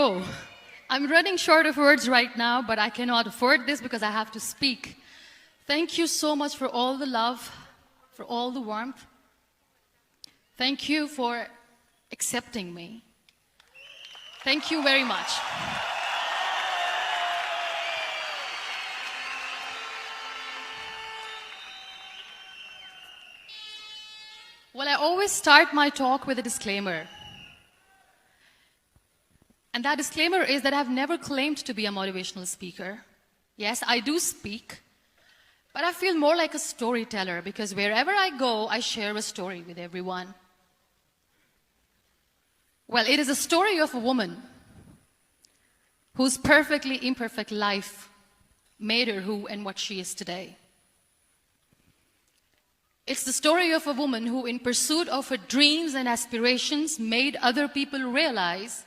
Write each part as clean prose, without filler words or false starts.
So, I'm running short of words right now, but I cannot afford this because I have to speak. Thank you so much for all the love, for all the warmth. Thank you for accepting me. Thank you very much. Well, I always start my talk with a disclaimer. And that disclaimer is that I've never claimed to be a motivational speaker. Yes, I do speak, but I feel more like a storyteller because wherever I go, I share a story with everyone. Well, it is a story of a woman whose perfectly imperfect life made her who and what she is today. It's the story of a woman who, in pursuit of her dreams and aspirations, made other people realize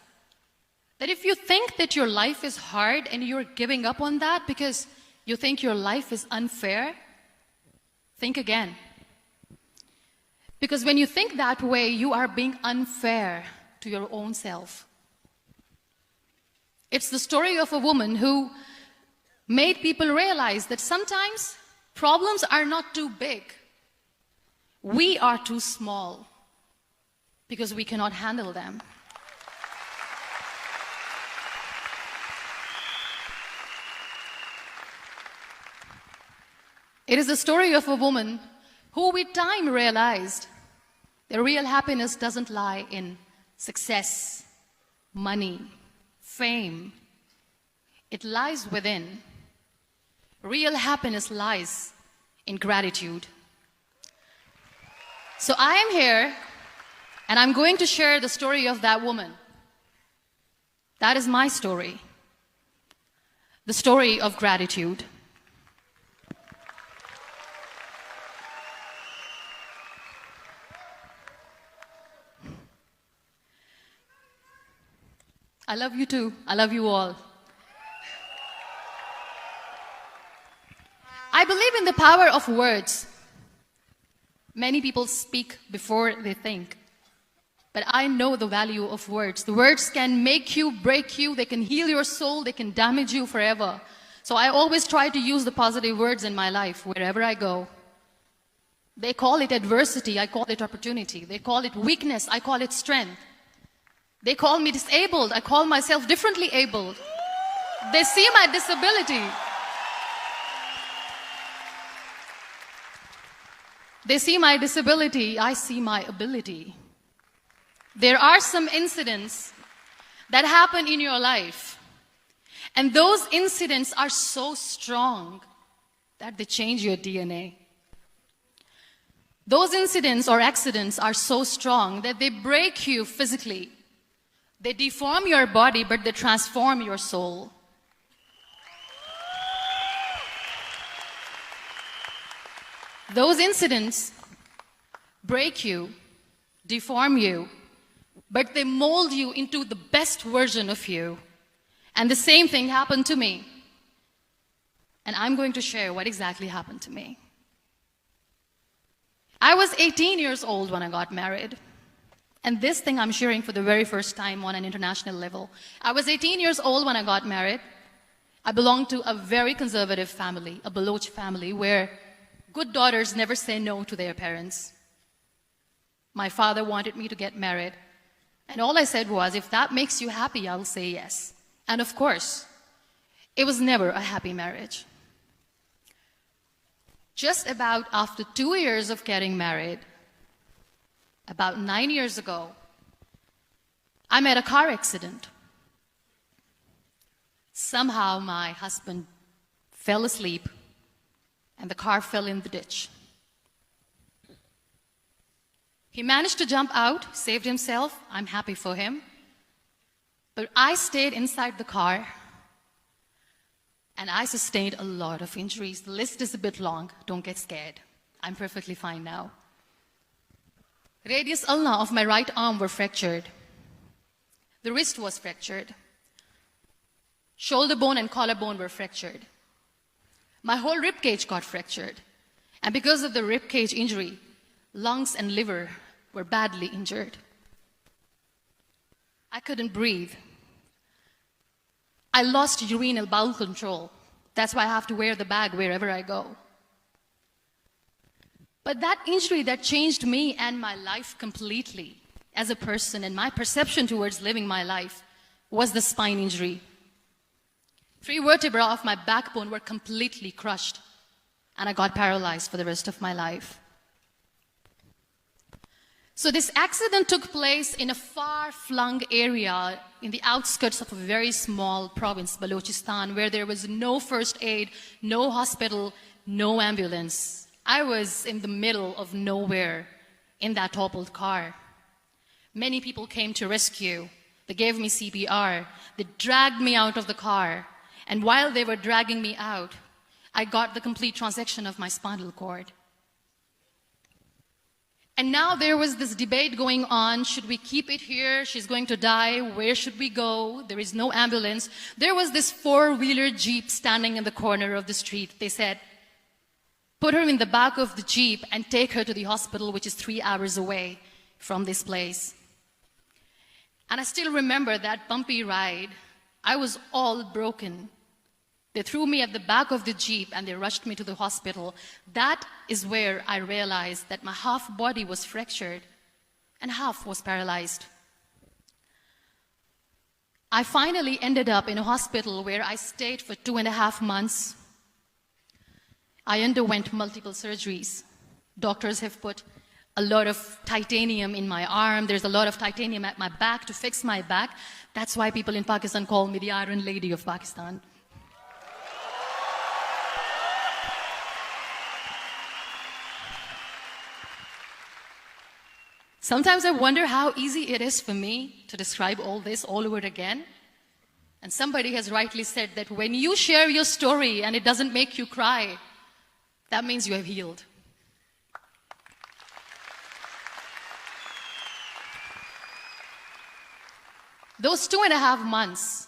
that if you think that your life is hard and you're giving up on that because you think your life is unfair, think again. Because when you think that way, you are being unfair to your own self. It's the story of a woman who made people realize that sometimes problems are not too big. We are too small because we cannot handle them. It is the story of a woman who with time realized that real happiness doesn't lie in success, money, fame. It lies within. Real happiness lies in gratitude. So I am here and I'm going to share the story of that woman. That is my story. The story of gratitude. I love you too. I love you all. I believe in the power of words. Many people speak before they think. But I know the value of words. The words can make you, break you, they can heal your soul, they can damage you forever. So I always try to use the positive words in my life wherever I go. They call it adversity, I call it opportunity. They call it weakness, I call it strength. They call me disabled, I call myself differently abled. They see my disability. They see my disability, I see my ability. There are some incidents that happen in your life, and those incidents are so strong that they change your DNA. Those incidents or accidents are so strong that they break you physically. They deform your body, but they transform your soul. Those incidents break you, deform you, but they mold you into the best version of you. And the same thing happened to me. And I'm going to share what exactly happened to me. I was 18 years old when I got married. And this thing I'm sharing for the very first time on an international level. I was 18 years old when I got married. I belonged to a very conservative family, a Baloch family, where good daughters never say no to their parents. My father wanted me to get married. And all I said was, if that makes you happy, I'll say yes. And of course, it was never a happy marriage. Just about after 2 years of getting married, about 9 years ago, I met a car accident. Somehow my husband fell asleep and the car fell in the ditch. He managed to jump out, saved himself. I'm happy for him. But I stayed inside the car and I sustained a lot of injuries. The list is a bit long. Don't get scared. I'm perfectly fine now. Radius ulna of my right arm were fractured. The wrist was fractured. Shoulder bone and collarbone were fractured. My whole rib cage got fractured. And because of the rib cage injury, lungs and liver were badly injured. I couldn't breathe. I lost urinary bowel control. That's why I have to wear the bag wherever I go. But that injury that changed me and my life completely as a person and my perception towards living my life was the spine injury. 3 vertebrae of my backbone were completely crushed, and I got paralyzed for the rest of my life. So this accident took place in a far-flung area in the outskirts of a very small province, Balochistan, where there was no first aid, no hospital, no ambulance. I was in the middle of nowhere in that toppled car. Many people came to rescue. They gave me CPR. They dragged me out of the car. And while they were dragging me out, I got the complete transection of my spinal cord. And now there was this debate going on. Should we keep it here? She's going to die. Where should we go? There is no ambulance. There was this 4-wheeler Jeep standing in the corner of the street. They said, put her in the back of the Jeep and take her to the hospital, which is 3 hours away from this place. And I still remember that bumpy ride. I was all broken. They threw me at the back of the Jeep and they rushed me to the hospital. That is where I realized that my half body was fractured and half was paralyzed. I finally ended up in a hospital where I stayed for 2.5 months. I underwent multiple surgeries. Doctors have put a lot of titanium in my arm. There's a lot of titanium at my back to fix my back. That's why people in Pakistan call me the Iron Lady of Pakistan. Sometimes I wonder how easy it is for me to describe all this all over again. And somebody has rightly said that when you share your story and it doesn't make you cry, that means you have healed. Those 2.5 months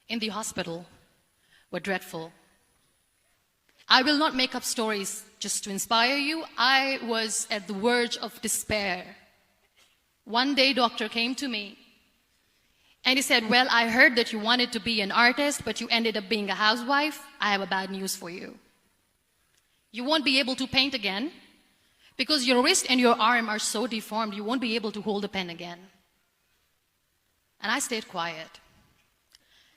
in the hospital were dreadful. I will not make up stories just to inspire you. I was at the verge of despair. One day, doctor came to me and he said, well, I heard that you wanted to be an artist, but you ended up being a housewife. I have a bad news for you. You won't be able to paint again because your wrist and your arm are so deformed, you won't be able to hold a pen again. And I stayed quiet.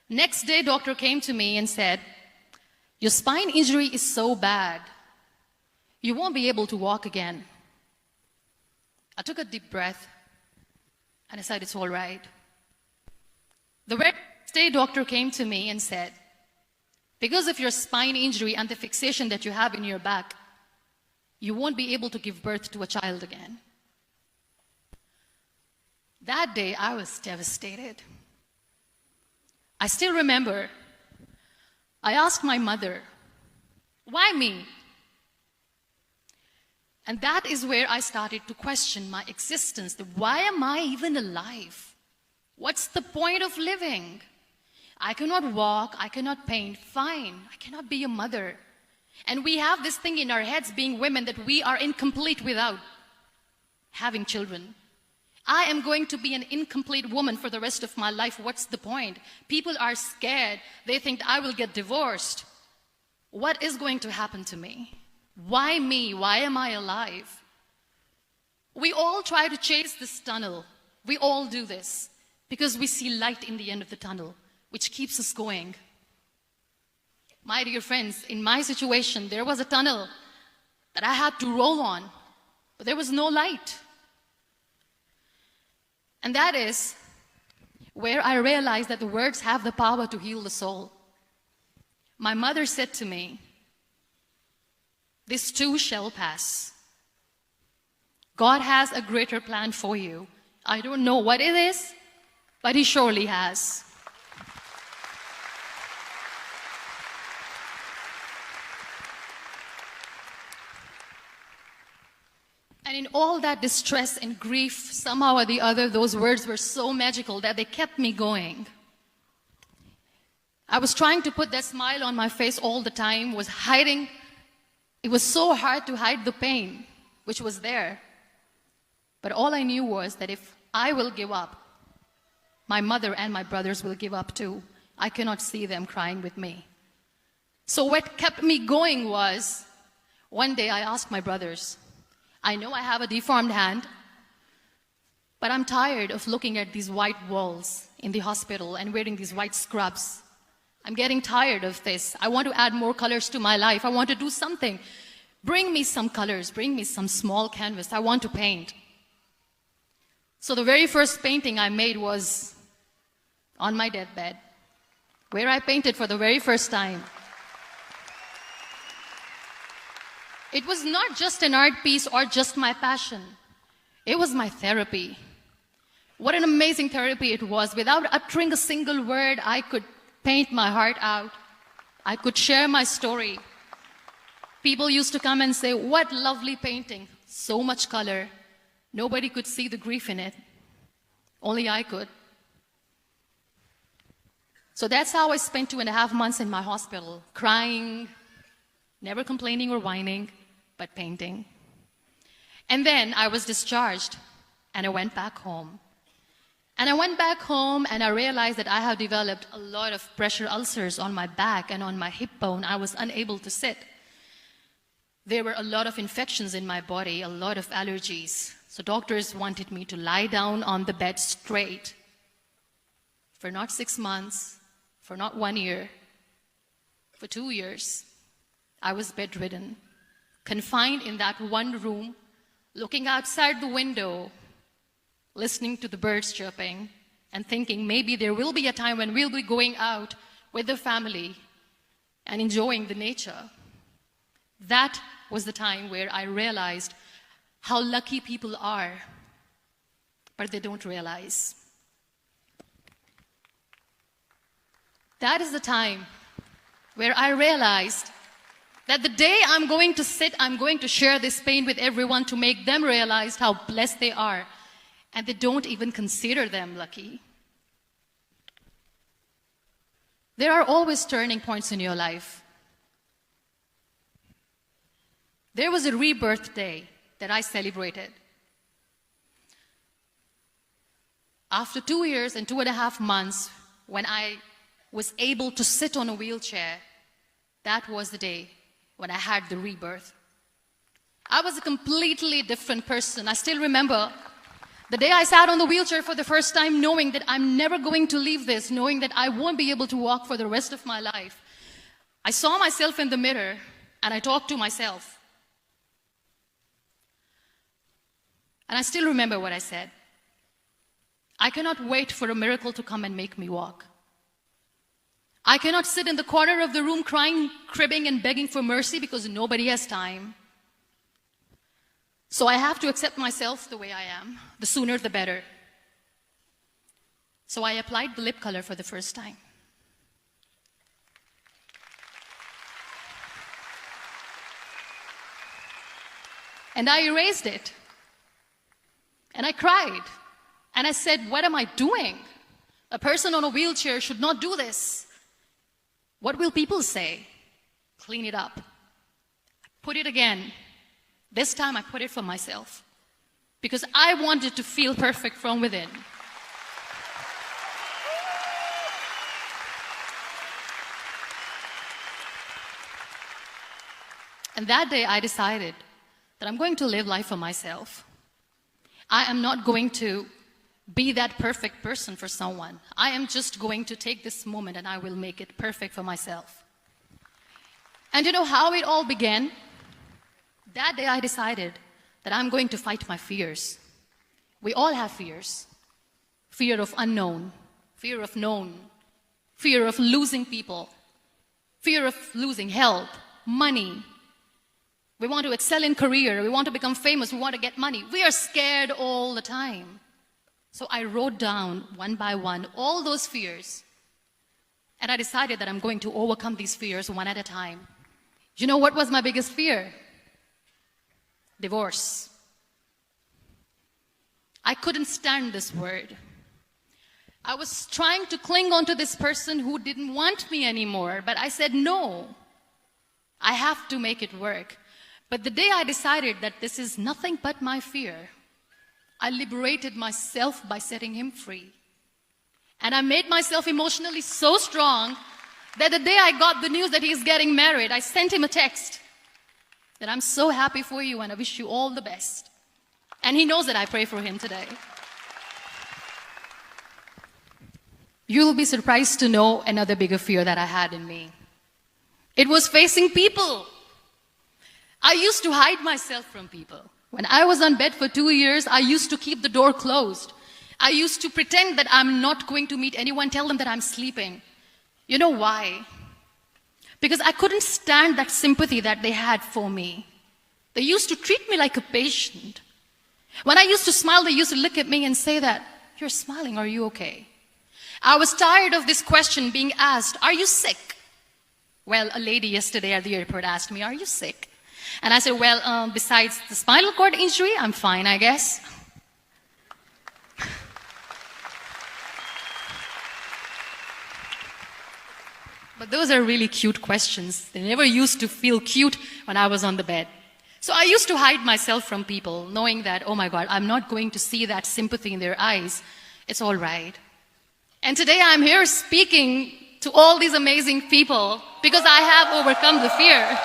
Next day, doctor came to me and said, your spine injury is so bad, you won't be able to walk again. I took a deep breath and I said, it's all right. The next day, doctor came to me and said, because of your spine injury and the fixation that you have in your back, you won't be able to give birth to a child again. That day, I was devastated. I still remember, I asked my mother, why me? And that is where I started to question my existence. Why am I even alive? What's the point of living? I cannot walk, I cannot paint, fine. I cannot be a mother. And we have this thing in our heads, being women, that we are incomplete without having children. I am going to be an incomplete woman for the rest of my life. What's the point? People are scared. They think I will get divorced. What is going to happen to me? Why me? Why am I alive? We all try to chase this tunnel. We all do this because we see light in the end of the tunnel, which keeps us going. My dear friends, in my situation, there was a tunnel that I had to roll on, but there was no light. And that is where I realized that the words have the power to heal the soul. My mother said to me, this too shall pass. God has a greater plan for you. I don't know what it is, but He surely has. And in all that distress and grief, somehow or the other, those words were so magical that they kept me going. I was trying to put that smile on my face all the time, was hiding. It was so hard to hide the pain, which was there. But all I knew was that if I will give up, my mother and my brothers will give up too. I cannot see them crying with me. So what kept me going was, one day I asked my brothers, I know I have a deformed hand, but I'm tired of looking at these white walls in the hospital and wearing these white scrubs. I'm getting tired of this. I want to add more colors to my life. I want to do something. Bring me some colors. Bring me some small canvas. I want to paint. So the very first painting I made was on my deathbed, where I painted for the very first time. It was not just an art piece or just my passion. It was my therapy. What an amazing therapy it was. Without uttering a single word, I could paint my heart out. I could share my story. People used to come and say, what lovely painting. So much color. Nobody could see the grief in it. Only I could. So that's how I spent 2.5 months in my hospital, crying, never complaining or whining, but painting. And then I was discharged, and I went back home. And I went back home, and I realized that I have developed a lot of pressure ulcers on my back and on my hip bone. I was unable to sit. There were a lot of infections in my body, a lot of allergies. So doctors wanted me to lie down on the bed straight for not 6 months, for not 1 year, for 2 years. I was bedridden, confined in that one room, looking outside the window, listening to the birds chirping, and thinking maybe there will be a time when we'll be going out with the family and enjoying the nature. That was the time where I realized how lucky people are, but they don't realize. That is the time where I realized that the day I'm going to sit, I'm going to share this pain with everyone to make them realize how blessed they are, and they don't even consider them lucky. There are always turning points in your life. There was a rebirth day that I celebrated. After 2 years and 2.5 months, when I was able to sit on a wheelchair, that was the day when I had the rebirth. I was a completely different person. I still remember the day I sat on the wheelchair for the first time, knowing that I'm never going to leave this, knowing that I won't be able to walk for the rest of my life. I saw myself in the mirror and I talked to myself. And I still remember what I said. I cannot wait for a miracle to come and make me walk. I cannot sit in the corner of the room crying, cribbing, and begging for mercy because nobody has time. So I have to accept myself the way I am. The sooner, the better. So I applied the lip color for the first time. And I erased it. And I cried. And I said, what am I doing? A person on a wheelchair should not do this. What will people say? Clean it up. Put it again. This time I put it for myself. Because I wanted to feel perfect from within. And that day I decided that I'm going to live life for myself. I am not going to be that perfect person for someone. I am just going to take this moment and I will make it perfect for myself. And you know how it all began? That day I decided that I'm going to fight my fears. We all have fears. Fear of unknown, fear of known, fear of losing people, fear of losing health, money. We want to excel in career, we want to become famous, we want to get money. We are scared all the time. So I wrote down one by one all those fears. And I decided that I'm going to overcome these fears one at a time. You know what was my biggest fear? Divorce. I couldn't stand this word. I was trying to cling on to this person who didn't want me anymore, but I said no. I have to make it work. But the day I decided that this is nothing but my fear, I liberated myself by setting him free. And I made myself emotionally so strong that the day I got the news that he's getting married, I sent him a text that I'm so happy for you and I wish you all the best. And he knows that I pray for him today. You'll be surprised to know another bigger fear that I had in me. It was facing people. I used to hide myself from people. When I was on bed for 2 years, I used to keep the door closed. I used to pretend that I'm not going to meet anyone, tell them that I'm sleeping. You know why? Because I couldn't stand that sympathy that they had for me. They used to treat me like a patient. When I used to smile, they used to look at me and say that, "You're smiling, are you okay?" I was tired of this question being asked, "Are you sick?" Well, a lady yesterday at the airport asked me, "Are you sick?" And I said, well, besides the spinal cord injury, I'm fine, I guess. But those are really cute questions. They never used to feel cute when I was on the bed. So I used to hide myself from people, knowing that, oh my God, I'm not going to see that sympathy in their eyes. It's all right. And today I'm here speaking to all these amazing people because I have overcome the fear.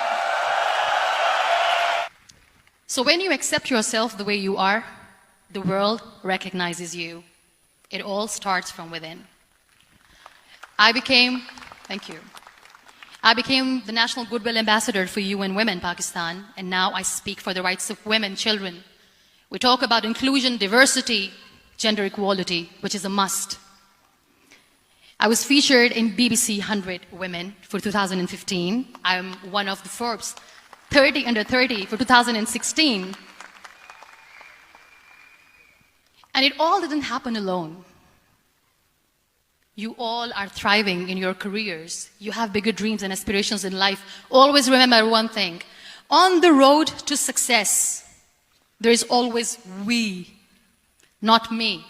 So when you accept yourself the way you are, the world recognizes you. It all starts from within. Thank you. I became the National Goodwill Ambassador for UN Women Pakistan, and now I speak for the rights of women, children. We talk about inclusion, diversity, gender equality, which is a must. I was featured in BBC 100 Women for 2015. I'm one of the Forbes 30 under 30 for 2016. And it all didn't happen alone. You all are thriving in your careers. You have bigger dreams and aspirations in life. Always remember one thing. On the road to success, there is always we, not me.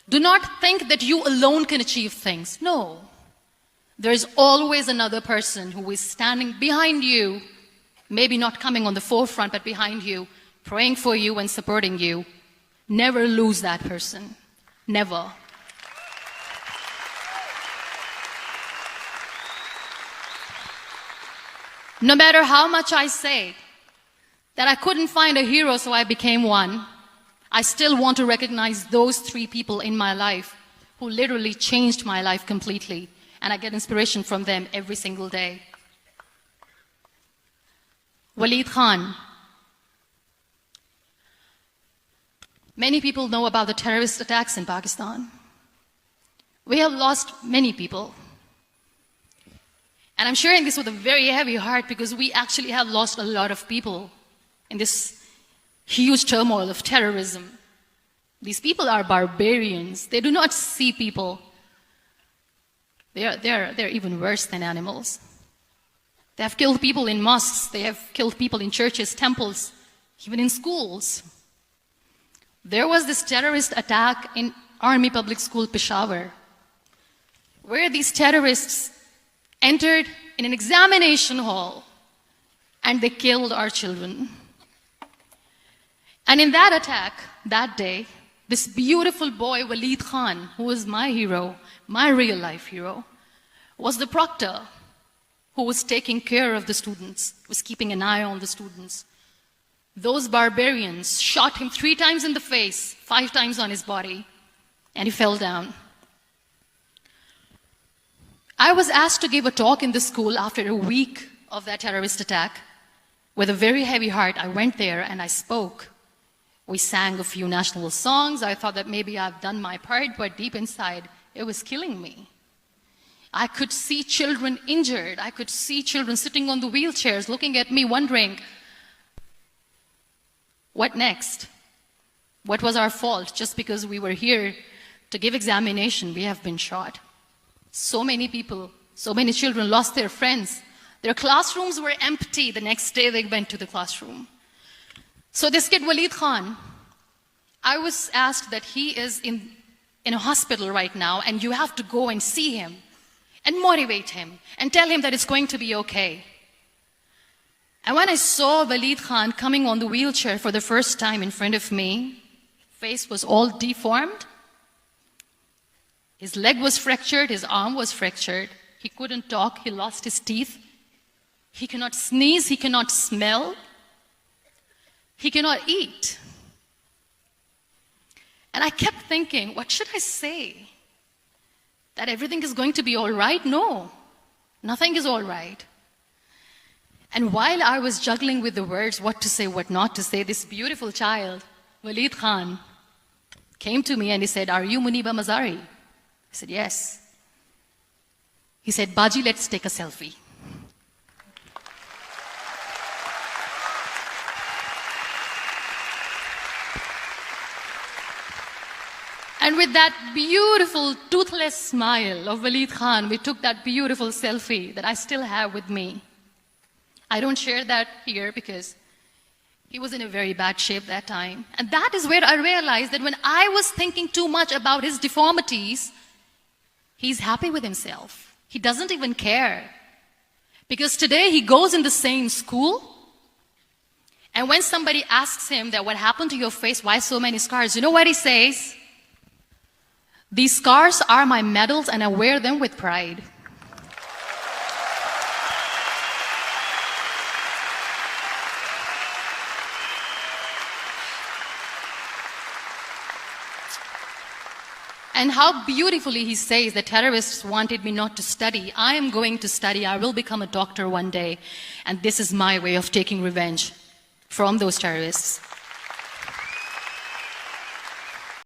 Do not think that you alone can achieve things. No. There is always another person who is standing behind you, maybe not coming on the forefront, but behind you, praying for you and supporting you. Never lose that person. Never. No matter how much I say that I couldn't find a hero, so I became one, I still want to recognize those 3 people in my life who literally changed my life completely, and I get inspiration from them every single day. Waleed Khan. Many people know about the terrorist attacks in Pakistan. We have lost many people. And I'm sharing this with a very heavy heart because we actually have lost a lot of people in this huge turmoil of terrorism. These people are barbarians. They do not see people. They're even worse than animals. They have killed people in mosques. They have killed people in churches, temples, even in schools. There was this terrorist attack in Army Public School, Peshawar, where these terrorists entered in an examination hall and they killed our children. And in that attack, that day, this beautiful boy, Waleed Khan, who was my hero, my real life hero, was the proctor who was taking care of the students, was keeping an eye on the students. Those barbarians shot him 3 times in the face, 5 times on his body, and he fell down. I was asked to give a talk in the school after a week of that terrorist attack. With a very heavy heart, I went there and I spoke. We sang a few national songs. I thought that maybe I've done my part, but deep inside, it was killing me. I could see children injured. I could see children sitting on the wheelchairs, looking at me, wondering, what next? What was our fault? Just because we were here to give examination, we have been shot. So many people, so many children lost their friends. Their classrooms were empty. The next day they went to the classroom. So this kid, Waleed Khan, I was asked that he is in a hospital right now and you have to go and see him and motivate him and tell him that it's going to be okay. And when I saw Waleed Khan coming on the wheelchair for the first time in front of me, face was all deformed. His leg was fractured, his arm was fractured. He couldn't talk, he lost his teeth. He cannot sneeze, he cannot smell. He cannot eat. And I kept thinking, what should I say? That everything is going to be all right? No, nothing is all right. And while I was juggling with the words, what to say, what not to say, this beautiful child, Walid Khan, came to me and he said, "Are you Muniba Manzari?" I said, "Yes." He said, "Baji, let's take a selfie." And with that beautiful toothless smile of Walid Khan, we took that beautiful selfie that I still have with me. I don't share that here because he was in a very bad shape that time. And that is where I realized that when I was thinking too much about his deformities, he's happy with himself. He doesn't even care. Because today he goes in the same school. And when somebody asks him that what happened to your face, why so many scars? You know what he says? "These scars are my medals and I wear them with pride." And how beautifully he says that terrorists wanted me not to study. I am going to study. I will become a doctor one day. And this is my way of taking revenge from those terrorists.